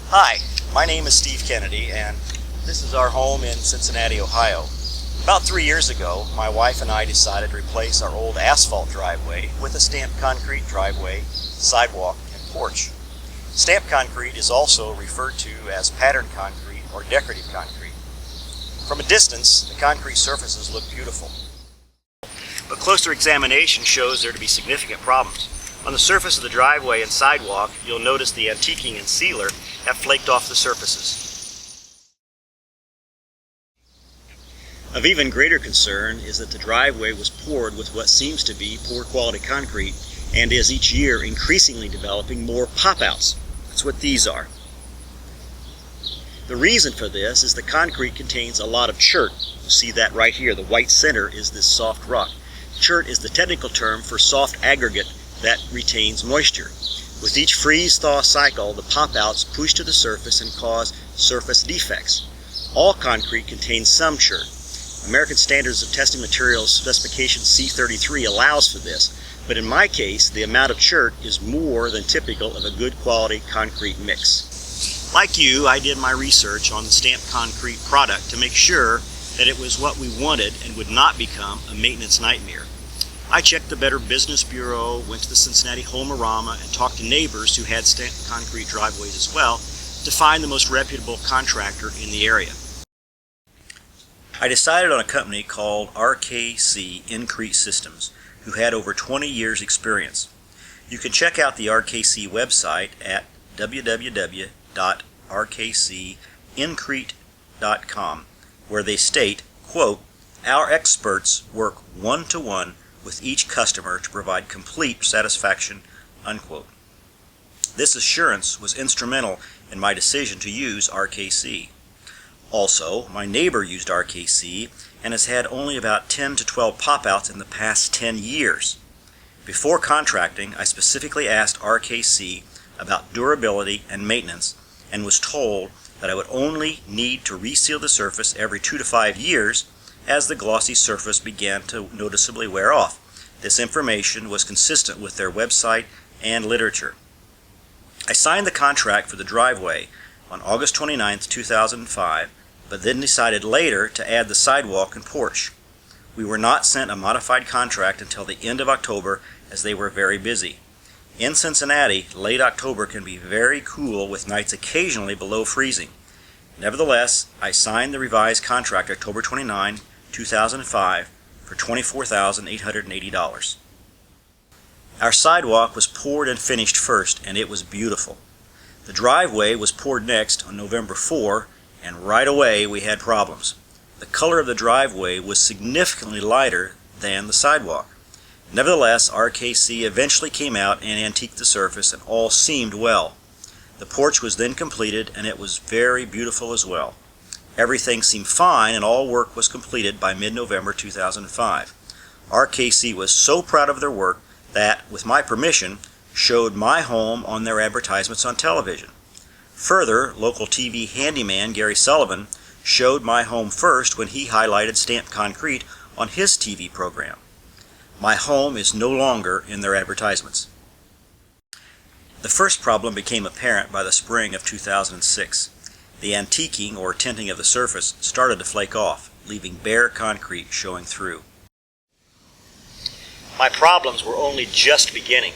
Hi, my name is Steve Kennedy, and this is our home in Cincinnati, Ohio. About 3 years ago, my wife and I decided to replace our old asphalt driveway with a stamped concrete driveway, sidewalk, and porch. Stamped concrete is also referred to as patterned concrete or decorative concrete. From a distance, the concrete surfaces look beautiful, but closer examination shows there to be significant problems. On the surface of the driveway and sidewalk, you'll notice the antiquing and sealer have flaked off the surfaces. Of even greater concern is that the driveway was poured with what seems to be poor quality concrete and is each year increasingly developing more pop-outs. That's what these are. The reason for this is the concrete contains a lot of chert. You see that right here. The white center is this soft rock. Chert is the technical term for soft aggregate that retains moisture. With each freeze-thaw cycle, the pop-outs push to the surface and cause surface defects. All concrete contains some chert. American Standards of Testing Materials Specification C33 allows for this, but in my case, the amount of chert is more than typical of a good quality concrete mix. Like you, I did my research on the stamped concrete product to make sure that it was what we wanted and would not become a maintenance nightmare. I checked the Better Business Bureau, went to the Cincinnati Home-A-Rama, and talked to neighbors who had stamped concrete driveways as well to find the most reputable contractor in the area. I decided on a company called RKC Increte Systems, who had over 20 years experience. You can check out the RKC website at www.rkcincrete.com, where they state, quote, "Our experts work one-to-one with each customer to provide complete satisfaction," unquote. This assurance was instrumental in my decision to use RKC. Also, my neighbor used RKC and has had only about 10 to 12 pop-outs in the past 10 years. Before contracting, I specifically asked RKC about durability and maintenance and was told that I would only need to reseal the surface every 2 to 5 years as the glossy surface began to noticeably wear off. This information was consistent with their website and literature. I signed the contract for the driveway on August 29, 2005, but then decided later to add the sidewalk and porch. We were not sent a modified contract until the end of October, as they were very busy. In Cincinnati, late October can be very cool with nights occasionally below freezing. Nevertheless, I signed the revised contract October 29, 2005 for $24,880. Our sidewalk was poured and finished first, and it was beautiful. The driveway was poured next on November 4, and right away we had problems. The color of the driveway was significantly lighter than the sidewalk. Nevertheless, RKC eventually came out and antiqued the surface, and all seemed well. The porch was then completed, and it was very beautiful as well. Everything seemed fine, and all work was completed by mid-November 2005. RKC was so proud of their work that, with my permission, showed my home on their advertisements on television. Further, local TV handyman Gary Sullivan showed my home first when he highlighted stamped concrete on his TV program. My home is no longer in their advertisements. The first problem became apparent by the spring of 2006. The antiquing or tinting of the surface started to flake off, leaving bare concrete showing through. My problems were only just beginning.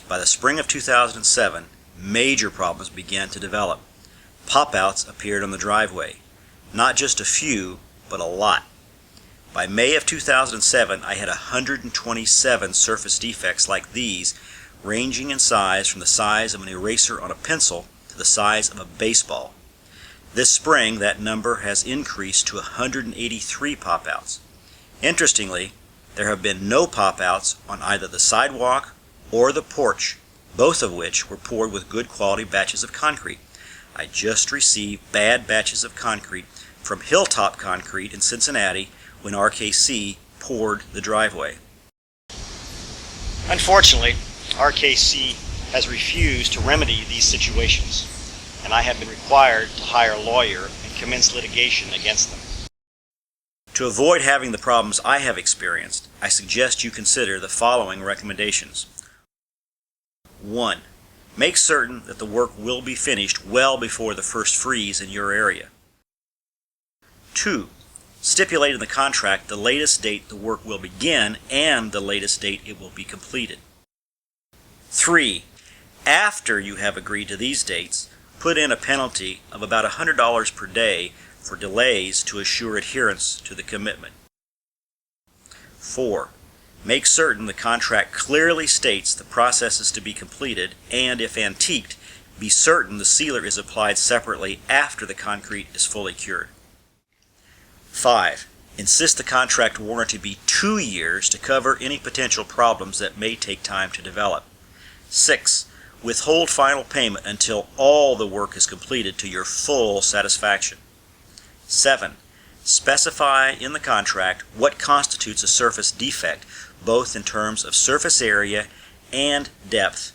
By the spring of 2007, major problems began to develop. Pop-outs appeared on the driveway. Not just a few, but a lot. By May of 2007, I had 127 surface defects like these, ranging in size from the size of an eraser on a pencil to the size of a baseball. This spring, that number has increased to 183 pop-outs. Interestingly, there have been no pop-outs on either the sidewalk or the porch, both of which were poured with good quality batches of concrete. I just received bad batches of concrete from Hilltop Concrete in Cincinnati when RKC poured the driveway. Unfortunately, RKC has refused to remedy these situations, and I have been required to hire a lawyer and commence litigation against them. To avoid having the problems I have experienced, I suggest you consider the following recommendations. 1. Make certain that the work will be finished well before the first freeze in your area. 2. Stipulate in the contract the latest date the work will begin and the latest date it will be completed. 3. After you have agreed to these dates, put in a penalty of about $100 per day for delays to assure adherence to the commitment. 4. Make certain the contract clearly states the processes to be completed, and if antiqued, be certain the sealer is applied separately after the concrete is fully cured. 5. Insist the contract warranty be 2 years to cover any potential problems that may take time to develop. 6. Withhold final payment until all the work is completed to your full satisfaction. 7. Specify in the contract what constitutes a surface defect, both in terms of surface area and depth,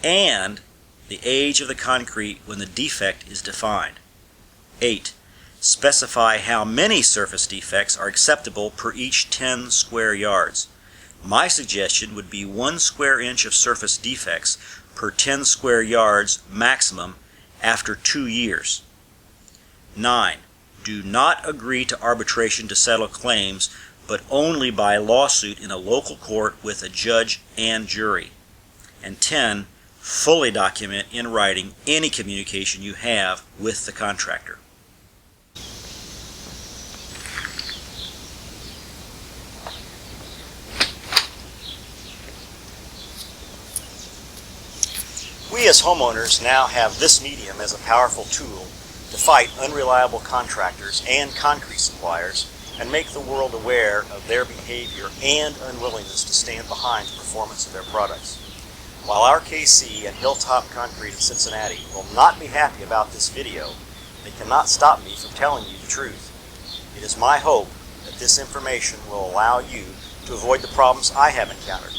and the age of the concrete when the defect is defined. 8. Specify how many surface defects are acceptable per each 10 square yards. My suggestion would be 1 square inch of surface defects per 10 square yards maximum after 2 years. 9. Do not agree to arbitration to settle claims, but only by lawsuit in a local court with a judge and jury. And 10. Fully document in writing any communication you have with the contractor. We as homeowners now have this medium as a powerful tool to fight unreliable contractors and concrete suppliers and make the world aware of their behavior and unwillingness to stand behind the performance of their products. While our KC and Hilltop Concrete of Cincinnati will not be happy about this video, they cannot stop me from telling you the truth. It is my hope that this information will allow you to avoid the problems I have encountered.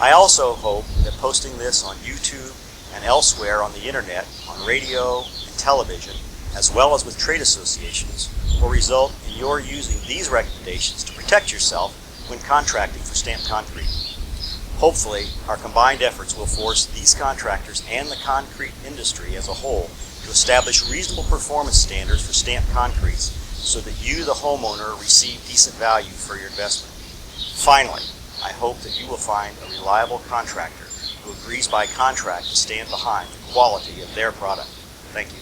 I also hope that posting this on YouTube and elsewhere on the internet, on radio and television, as well as with trade associations, will result in your using these recommendations to protect yourself when contracting for stamped concrete. Hopefully, our combined efforts will force these contractors and the concrete industry as a whole to establish reasonable performance standards for stamped concretes so that you, the homeowner, receive decent value for your investment. Finally, I hope that you will find a reliable contractor who agrees by contract to stand behind the quality of their product. Thank you.